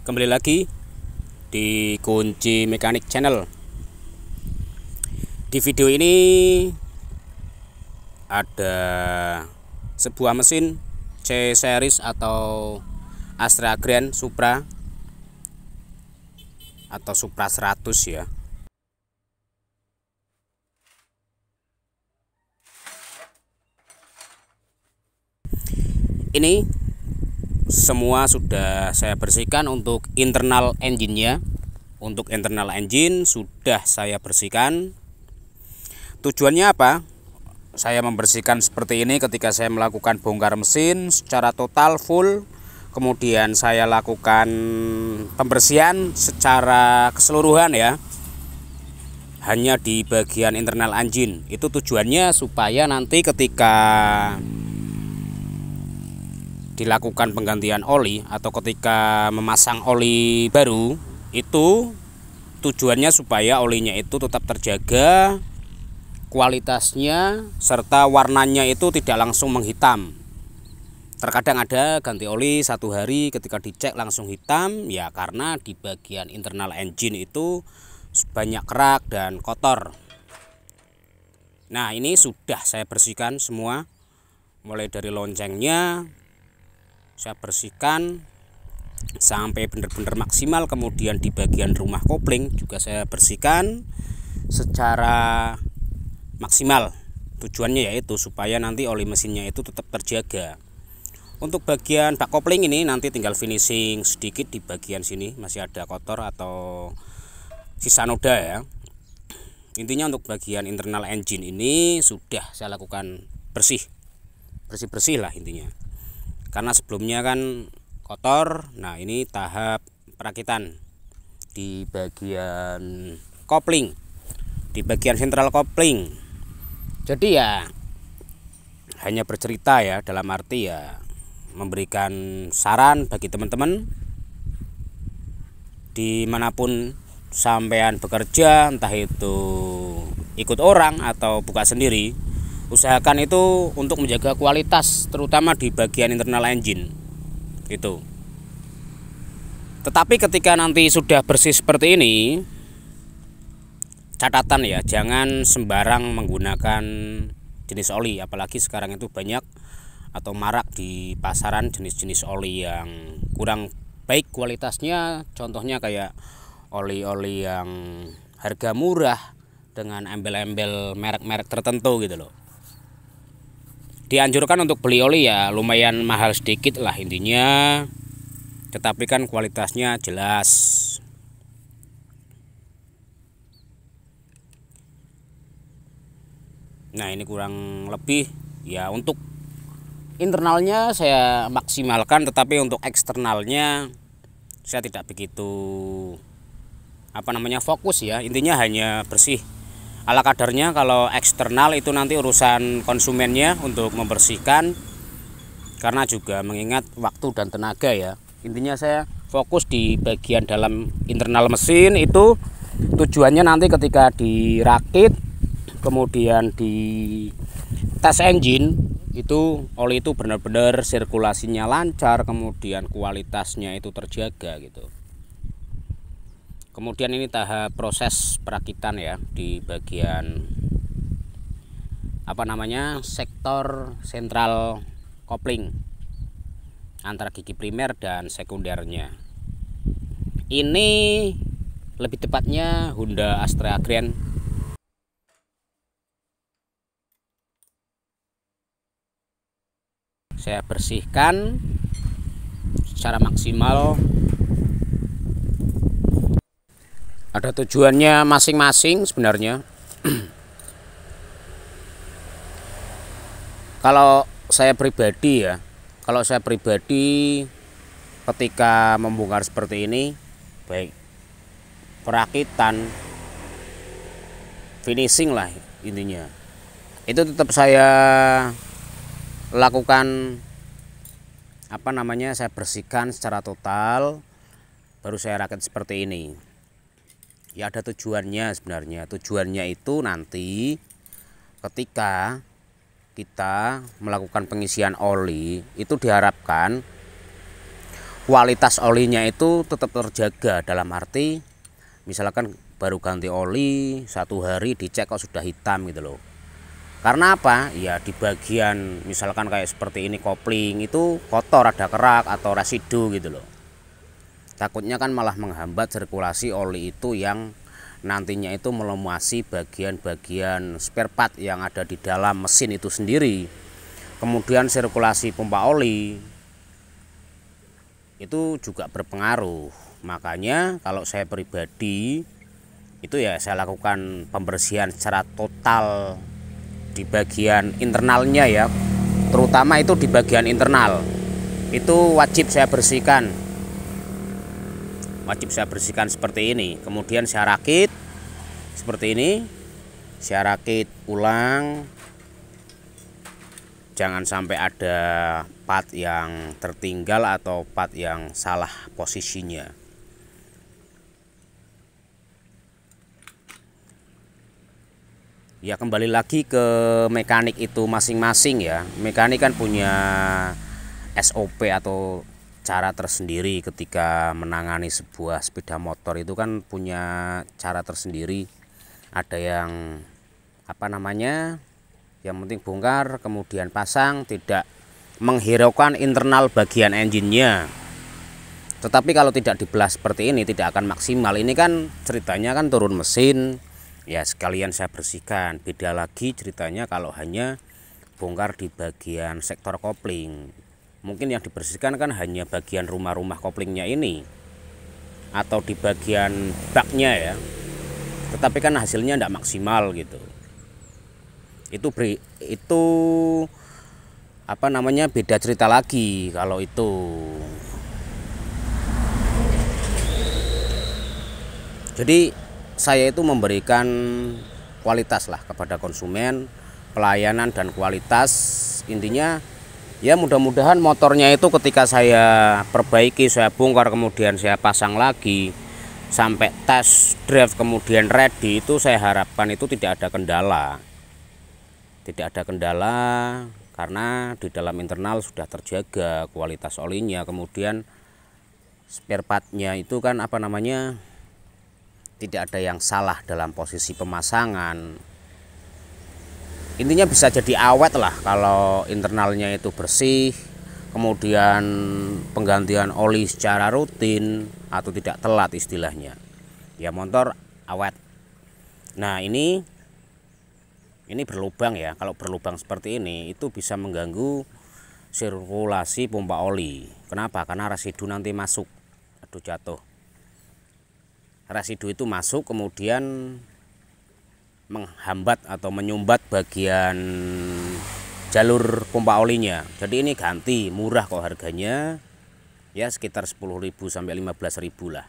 Kembali lagi di Kunci Mekanik Channel. Di video ini ada sebuah mesin C series atau Astra Grand Supra atau Supra 100 ya. Ini semua sudah saya bersihkan untuk internal engine-nya. Untuk internal engine sudah saya bersihkan. Tujuannya apa? Saya membersihkan seperti ini ketika saya melakukan bongkar mesin secara total full. Kemudian saya lakukan pembersihan secara keseluruhan ya. Hanya di bagian internal engine. Itu tujuannya supaya nanti ketika dilakukan penggantian oli atau ketika memasang oli baru, itu tujuannya supaya olinya itu tetap terjaga kualitasnya serta warnanya itu tidak langsung menghitam. Terkadang ada ganti oli 1 hari ketika dicek langsung hitam, ya karena di bagian internal engine itu banyak kerak dan kotor. Nah, ini sudah saya bersihkan semua, mulai dari loncengnya saya bersihkan sampai benar-benar maksimal. Kemudian di bagian rumah kopling juga saya bersihkan secara maksimal. Tujuannya yaitu supaya nanti oli mesinnya itu tetap terjaga. Untuk bagian bak kopling ini nanti tinggal finishing sedikit di bagian sini, masih ada kotor atau sisa noda ya. Intinya untuk bagian internal engine ini sudah saya lakukan bersih lah intinya. Karena sebelumnya kan kotor. Nah, ini tahap perakitan di bagian kopling, di bagian sentral kopling. Jadi ya hanya bercerita ya, dalam arti ya memberikan saran bagi teman-teman dimanapun sampean bekerja, entah itu ikut orang atau buka sendiri. Usahakan itu untuk menjaga kualitas, terutama di bagian internal engine itu. Tetapi ketika nanti sudah bersih seperti ini, catatan ya, jangan sembarang menggunakan jenis oli. Apalagi sekarang itu banyak atau marak di pasaran jenis-jenis oli yang kurang baik kualitasnya. Contohnya kayak oli-oli yang harga murah dengan embel-embel merek-merek tertentu gitu loh. Dianjurkan untuk beli oli ya lumayan mahal sedikit lah intinya, tetapi kan kualitasnya jelas. Nah, ini kurang lebih ya untuk internalnya saya maksimalkan, tetapi untuk eksternalnya saya tidak begitu fokus ya. Intinya hanya bersih ala kadarnya. Kalau eksternal itu nanti urusan konsumennya untuk membersihkan, karena juga mengingat waktu dan tenaga ya. Intinya saya fokus di bagian dalam internal mesin itu. Tujuannya nanti ketika dirakit kemudian di tes engine itu oli itu benar-benar sirkulasinya lancar, kemudian kualitasnya itu terjaga gitu. Kemudian ini tahap proses perakitan ya di bagian sektor sentral kopling antara gigi primer dan sekundernya. Ini lebih tepatnya Honda Astra Grand. Saya bersihkan secara maksimal. Ada tujuannya masing-masing sebenarnya. Kalau saya pribadi ketika membongkar seperti ini, baik perakitan, finishing lah intinya, itu tetap saya lakukan saya bersihkan secara total, baru saya rakit seperti ini. Ya ada tujuannya sebenarnya. Tujuannya itu nanti ketika kita melakukan pengisian oli itu diharapkan kualitas olinya itu tetap terjaga, dalam arti misalkan baru ganti oli 1 hari dicek kok sudah hitam gitu loh. Karena apa? Ya di bagian misalkan kayak seperti ini kopling itu kotor, ada kerak atau residu gitu loh. Takutnya kan malah menghambat sirkulasi oli itu yang nantinya itu melumasi bagian-bagian spare part yang ada di dalam mesin itu sendiri. Kemudian sirkulasi pompa oli itu juga berpengaruh. Makanya kalau saya pribadi itu ya saya lakukan pembersihan secara total di bagian internalnya ya, terutama itu di bagian internal itu wajib saya bersihkan seperti ini. Kemudian saya rakit seperti ini, saya rakit ulang, jangan sampai ada part yang tertinggal atau part yang salah posisinya. Ya kembali lagi ke mekanik itu masing-masing ya. Mekanik kan punya SOP atau cara tersendiri ketika menangani sebuah sepeda motor, itu kan punya cara tersendiri. Ada yang yang penting bongkar kemudian pasang, tidak menghiraukan internal bagian engine-nya. Tetapi kalau tidak dibelah seperti ini tidak akan maksimal. Ini kan ceritanya kan turun mesin, ya sekalian saya bersihkan. Beda lagi ceritanya kalau hanya bongkar di bagian sektor kopling. Mungkin yang dibersihkan kan hanya bagian rumah-rumah koplingnya ini atau di bagian baknya ya. Tetapi kan hasilnya tidak maksimal gitu. Itu beda cerita lagi kalau itu. Jadi saya itu memberikan kualitas lah kepada konsumen, pelayanan dan kualitas. Intinya ya mudah-mudahan motornya itu ketika saya perbaiki, saya bongkar kemudian saya pasang lagi sampai test drive kemudian ready, itu saya harapkan itu tidak ada kendala. Tidak ada kendala karena di dalam internal sudah terjaga kualitas olinya, kemudian spare partnya itu kan tidak ada yang salah dalam posisi pemasangan. Intinya bisa jadi awet lah kalau internalnya itu bersih, kemudian penggantian oli secara rutin atau tidak telat istilahnya. Ya motor awet. Nah ini berlubang ya. Kalau berlubang seperti ini itu bisa mengganggu sirkulasi pompa oli. Kenapa? Karena residu nanti masuk. Aduh jatuh. Residu itu masuk kemudian menghambat atau menyumbat bagian jalur pompa olinya. Jadi ini ganti, murah kok harganya, ya sekitar 10.000 sampai 15.000 lah.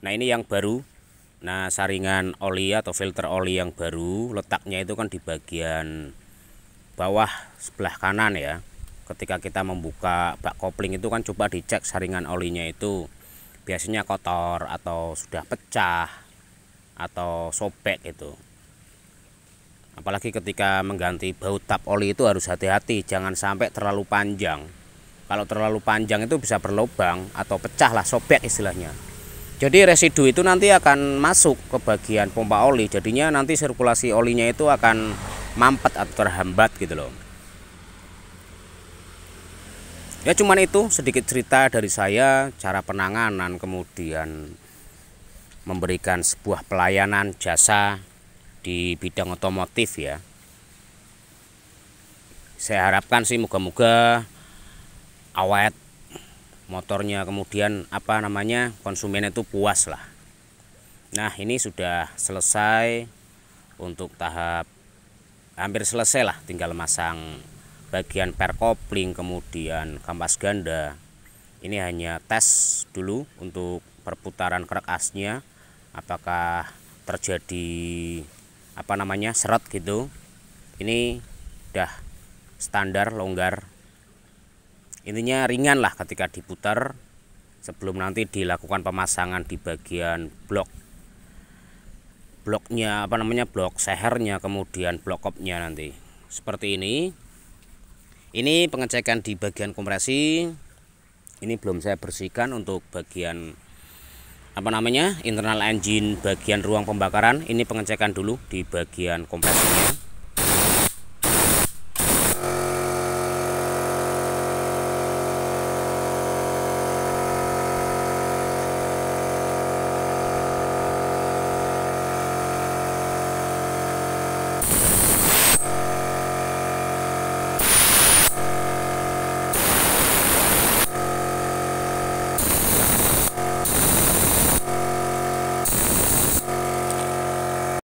Nah ini yang baru. Nah saringan oli atau filter oli yang baru letaknya itu kan di bagian bawah sebelah kanan ya. Ketika kita membuka bak kopling itu kan coba dicek saringan olinya itu biasanya kotor atau sudah pecah atau sobek itu. Apalagi ketika mengganti baut tap oli itu harus hati-hati, jangan sampai terlalu panjang. Kalau terlalu panjang itu bisa berlubang atau pecah lah, sobek istilahnya. Jadi residu itu nanti akan masuk ke bagian pompa oli, jadinya nanti sirkulasi olinya itu akan mampet atau terhambat gitu loh. Ya cuman itu sedikit cerita dari saya, cara penanganan kemudian memberikan sebuah pelayanan jasa di bidang otomotif ya. Saya harapkan sih moga-moga awet motornya, kemudian konsumen itu puas lah. Nah ini sudah selesai untuk tahap hampir selesai lah, tinggal masang bagian per kopling kemudian kampas ganda. Ini hanya tes dulu untuk perputaran kerak asnya apakah terjadi seret gitu. Ini udah standar longgar, intinya ringan lah ketika diputar sebelum nanti dilakukan pemasangan di bagian bloknya blok sehernya, kemudian blok kopnya nanti seperti ini. Ini pengecekan di bagian kompresi. Ini belum saya bersihkan untuk bagian internal engine, bagian ruang pembakaran. Ini pengecekan dulu di bagian kompresinya.